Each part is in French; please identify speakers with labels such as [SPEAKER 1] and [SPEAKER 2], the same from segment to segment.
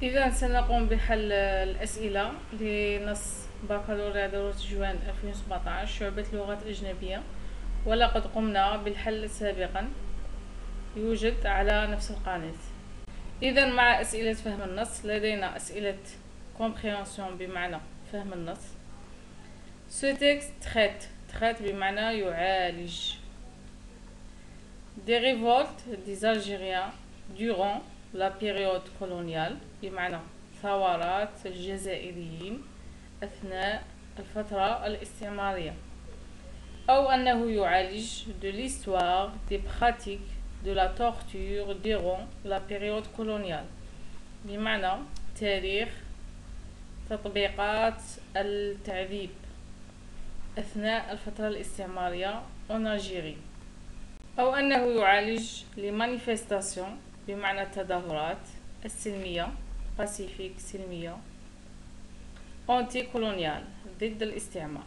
[SPEAKER 1] إذا سنقوم بحل الأسئلة لنص بكالوريا دورة جوان 2017 شعبة لغات أجنبية، ولقد قمنا بالحل سابقا يوجد على نفس القناة. إذا مع أسئلة فهم النص لدينا أسئلة comprehension بمعنى فهم النص. Ce texte traite بمعنى يعالج des révoltes des Algériens durant la période coloniale بمعنى ثورات الجزائريين أثناء الفترة الاستعمارية، أو أنه يعالج de l'histoire des pratiques de la torture durant la période coloniale بمعنى تاريخ تطبيقات التعذيب أثناء الفترة الاستعمارية en Algérie، أو أنه يعالج les manifestations بمعنى التظاهرات السلمية pacifique سلمية anti colonial ضد الاستعمار.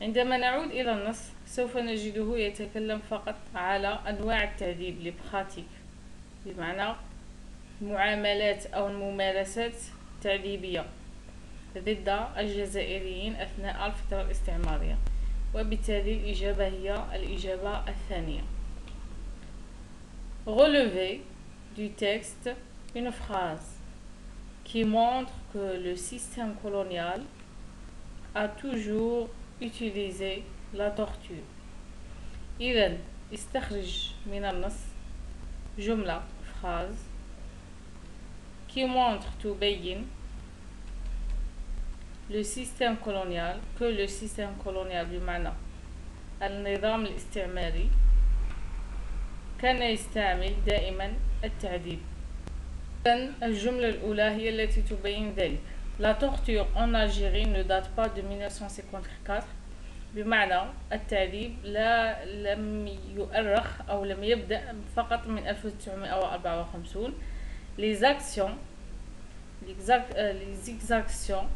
[SPEAKER 1] عندما نعود إلى النص سوف نجده يتكلم فقط على أنواع التعذيب les pratiques بمعنى المعاملات أو الممارسات التعذيبية ضد الجزائريين أثناء الفترة الاستعمارية، وبالتالي الإجابة هي الإجابة الثانية. Relevez du texte une phrase qui montre que le système colonial a toujours utilisé la torture. إذن استخرج من النص جملة phrase qui montre تبين le système colonial que le système colonial بمعنى النظام الاستعماري كان يستعمل دائما التعذيب. الجملة الأولى هي التي تبين ذلك. La torture en Algérie ne date pas de 1954 بمعنى التعذيب لم يؤرخ أو لم يبدأ فقط من 1954. Les exactions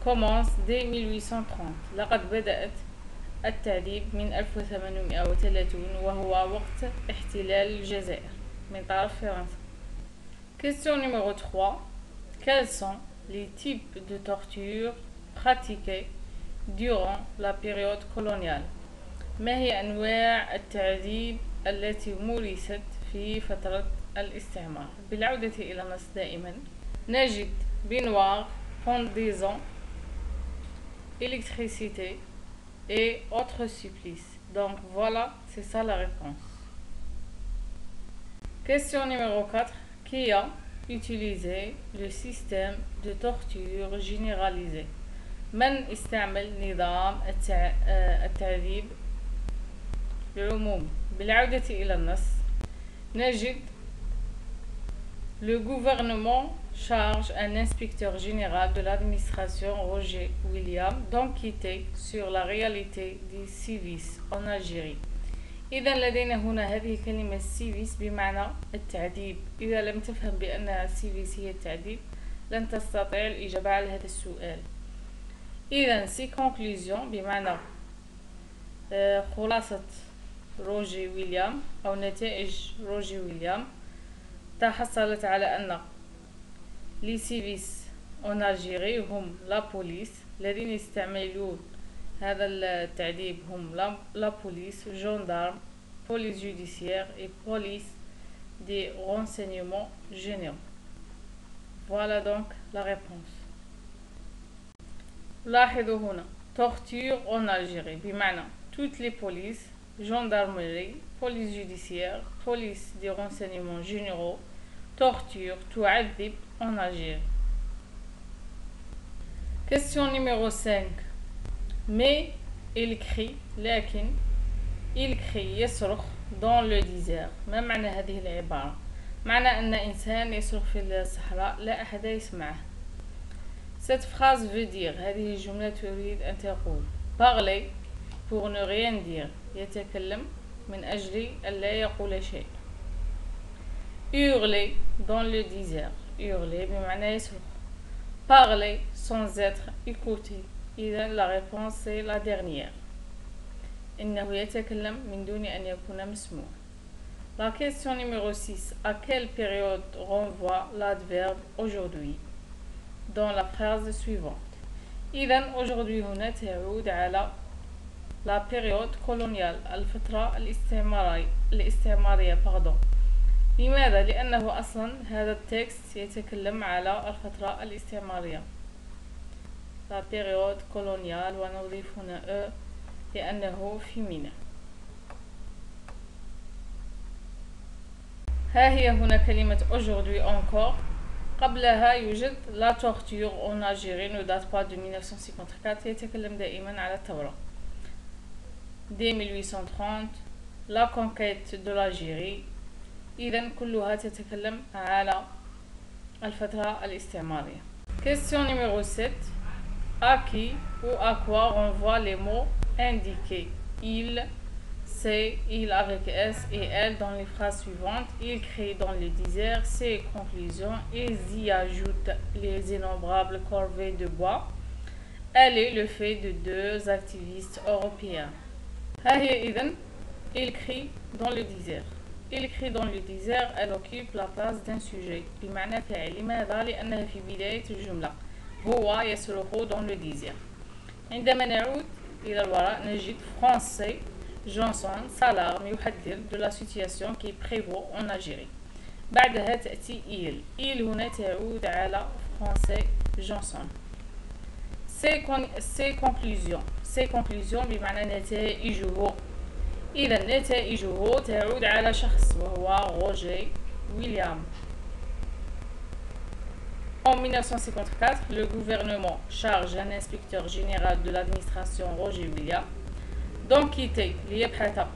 [SPEAKER 1] commencent dès 1830. لقد بدأت التعذيب من 1830 وهو وقت احتلال الجزائر من طرف فرنسا. Question numéro 3. Quels sont les types de torture pratiqués durant la période coloniale؟ ما هي أنواع التعذيب التي مورست في فترة الاستعمار؟ بالعودة إلى النص دائما نجد baignoire, pendaison, électricité et autres supplices. Donc voilà, c'est ça la réponse. Question numéro 4. Qui a utilisé le système de torture généralisé؟ من استعمل نظام التعذيب بالعموم؟ بالعودة إلى النص نجد le gouvernement charge un inspecteur général de l'administration Roger William d'enquêter sur la réalité des sévices en Algérie. إذا لدينا هنا هذه كلمة سيفيس بمعنى التعذيب. إذا لم تفهم بأن السيفيس هي التعذيب لن تستطيع الإجابة على هذا السؤال. إذا سي كونكلوزيون بمعنى خلاصة روجي ويليام أو نتائج روجي ويليام تحصلت على أن لي سيفيس اون الجيري هم لا بوليس الذين يستعملون هذا التعذيب هم لا بوليس جوندارم بوليس جوديسيير et police des renseignements généraux. Voilà donc la réponse. لاحظوا هنا torture en Algérie بمعنى toutes les polices gendarmerie police judiciaire police des renseignements généraux torture تعذب en Algérie. Question numéro 5. Mais il crie لكن il crie يصرخ dans le désert. ما معنى هذه العبارة؟ معنى أن إنسان يصرخ في الصحراء لا أحد يسمعه. Cette phrase veut dire هذه الجملة تريد أن تقول parler pour ne rien dire يتكلم من أجل أن لا يقول شيء. hurler dans le désert hurler بمعنى يصرخ. parler sans être écouté. إذا la réponse est la dernière. إنه يتكلم من دون أن يكون مسموع. La question numéro 6. À quelle période renvoie l'adverbe aujourd'hui dans la phrase suivante؟ إذن aujourd'hui هنا تعود على la période coloniale الفترة الاستعمارية لماذا؟ لأنه أصلا هذا التكست يتكلم على الفترة الاستعمارية la période coloniale ونضيف هنا لأنه féminin. ها هي هنا كلمة aujourd'hui encore. قبلها يوجد la torture en Algérie ne date pas de 1954 يتكلم دائما على الثورة. dès 1830 la conquête de l'Algérie. إذن كلها تتكلم على الفترة الاستعمارية. Question numéro 7. À qui ou à quoi renvoient les mots indiqués? Il, c'est, il avec S et elle dans les phrases suivantes. Il crie dans le désert, ses conclusions. Ils y ajoutent les innombrables corvées de bois. Elle est le fait de deux activistes européens. ها هي إذن il crie dans le désert. Il crie dans le désert, elle occupe la place d'un sujet بمعنى فاعل. لماذا؟ لأنها في بداية الجملة. هو يصرخ dans le désert. عندما نعود إلى الوراء نجد français جونسون s'alarme يحذر de la situation qui prévaut en Algérie. بعدها تأتي il هنا تعود على français جونسون. ses conclusions بمعنى نتائجه. إذا نتائجه تعود على شخص وهو روجي ويليام. En 1954, le gouvernement charge un inspecteur général de l'administration Roger William d'enquêter ليبحث.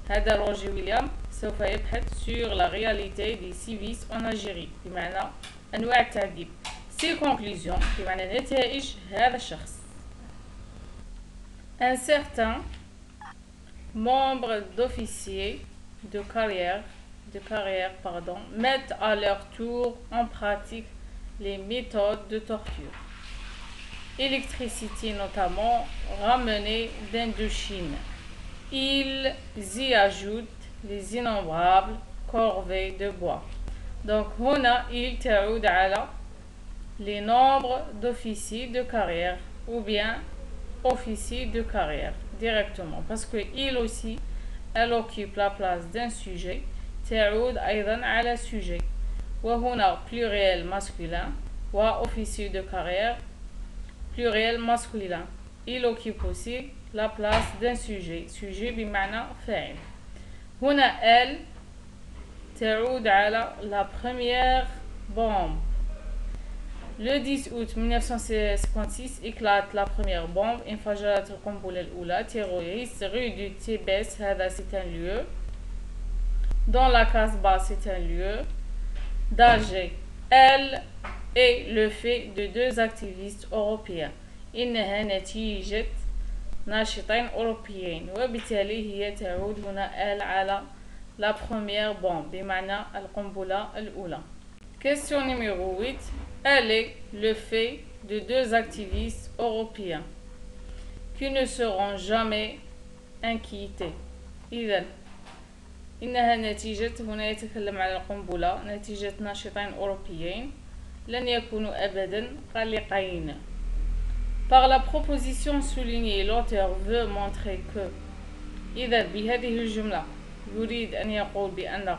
[SPEAKER 1] هذا روجي ويليام سوف يبحث sur la réalité des sévices en Algérie بمعنى أنواع التعذيب. Ses conclusions بمعنى نتائج هذا الشخص. Un certain membre d'officiers de carrière mettent à leur tour en pratique les méthodes de torture. Électricité notamment ramenée d'Indochine. Ils y ajoutent les innombrables corvées de bois. Donc هنا il تعود على les nombres d'officiers de carrière ou bien officiers de carrière directement parce que il aussi elle occupe la place d'un sujet تعود أيضا على sujet وهنا pluriel masculin وofficier de carrière pluriel masculin. Il occupe aussi la place d'un sujet بمعنى فاعل. هنا elle تعود على la première bombe. Le 10 août 1956 éclate la première bombe. انفجرت القنبلة الأولى terroriste rue du Tibes. هذا c'est un lieu. Dans la Casbah c'est un lieu. d'Alger. Elle est le fait de deux activistes européens. إنها نتيجة ناشطين أوروبيين وبالتالي هي تعود هنا elle على la première bombe بمعنى القنبلة الأولى. Question numéro 8. Elle est le fait de deux activistes européens qui ne seront jamais inquiétés. إذن إنها نتيجة هنا يتكلم على القنبلة نتيجة ناشطين أوروبيين لن يكونوا أبدا قلقين. Par la proposition soulignée, l'auteur veut montrer que إذا بهذه الجملة يريد أن يقول بأن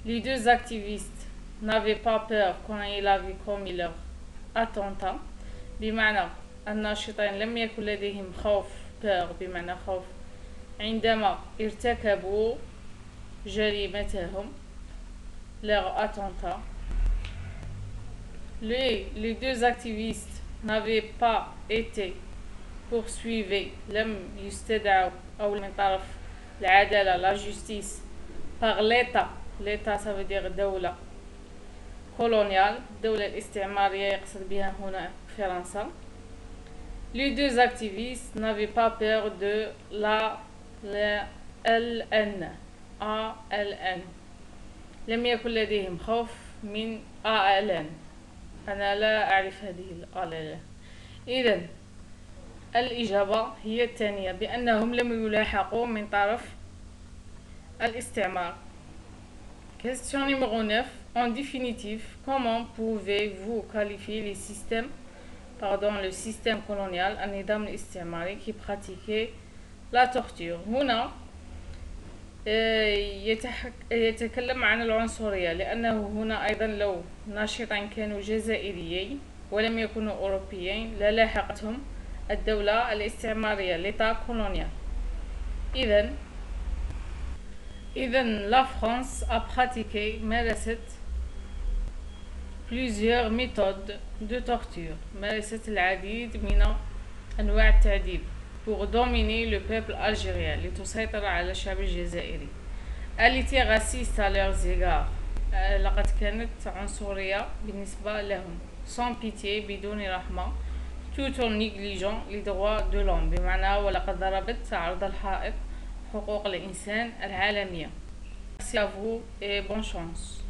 [SPEAKER 1] les deux activistes n'avaient pas peur quand il avait commis leur attentat بمعنى الناشطين لم يكن لديهم خوف peur بمعنى خوف عندما ارتكبوا جريمتهم leur attentat. Les deux activistes n'avaient pas été poursuivis لم يستدعوا أو من طرف العدالة la justice par l'État. l'État ça veut dire دولة coloniale الدولة الاستعمارية يقصد بها هنا فرنسا. Les deux activistes n'avaient pas peur de la ALN. لم يكن لديهم خوف من ALN. أنا لا أعرف هذه الآلة. إذن الإجابة هي الثانية بأنهم لم يلاحقوا من طرف الاستعمار. Question numéro 9. En définitive, comment pouvez-vous qualifier le système colonial, النظام الاستعماري qui pratiquait la torture؟ هنا يتكلم عن العنصرية، لأنه هنا أيضا لو ناشطين كانوا جزائريين ولم يكونوا أوروبيين للاحقتهم الدولة الاستعمارية l'état colonial. إذن la France a pratiqué مارست plusieurs méthodes de torture، مارست العديد من أنواع التعذيب pour dominer le peuple algérien، لتسيطر على الشعب الجزائري. Elle était raciste à leurs égards، لقد كانت عنصرية بالنسبة لهم. sans pitié، بدون رحمة. tout en négligeant les droits de l'homme، بمعنى ولقد ضربت عرض الحائط حقوق الإنسان العالمية. Merci à vous et bonne chance.